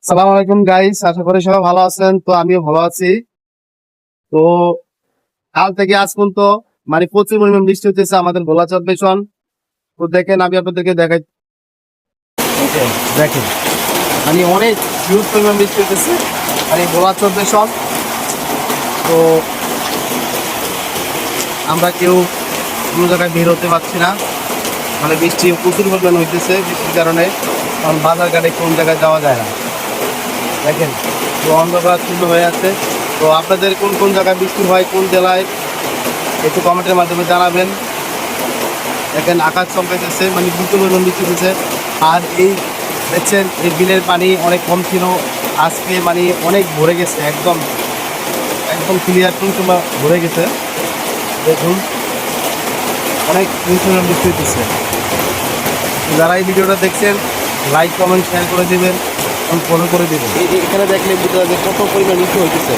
সালাম আলাইকুম গাইস, আশা করি সবাই ভালো আছেন। তো আমিও ভালো আছি। তো কাল থেকে আজ পর্যন্ত প্রচুর পরিমাণ বৃষ্টি হতেছে আমাদের ভোলা চরপেশন। তো দেখেন, আমি আপনাদেরকে দেখাই। দেখেন, অনেক হিউজ পরিমাণ বৃষ্টি হতেছে ভোলা চরপেশন। তো আমরা কেউ কোনো জায়গায় বের হতে পারছি না, বৃষ্টি প্রচুর পরিমাণ হইতেছে। বৃষ্টির কারণে কারণ বাজার ঘাটে কোন জায়গায় যাওয়া যায় না। দেখেন, তো অন্ধকার শূন্য হয়ে আছে। তো আপনাদের কোন কোন জায়গায় বৃষ্টি হয়, কোন জেলায়, একটু কমেন্টের মাধ্যমে জানাবেন। দেখেন, আকাশ চমকাইতেছে, প্রচুর পরিমাণ বৃষ্টি হচ্ছে। আর এই দেখছেন, এই বিলের পানি অনেক কম ছিল, আজকে অনেক ভরে গেছে, একদম একদম ক্লিয়ার টুমটুমা ভরে গেছে। দেখুন, অনেক পরিমাণ বৃষ্টি হচ্ছে। যারা এই ভিডিওটা দেখছেন, লাইক কমেন্ট শেয়ার করে দেবেন এবং ফলো করে দেবেন। এখানে দেখলে বুঝতে হবে কত পরিমাণ বৃষ্টি হইতেছে।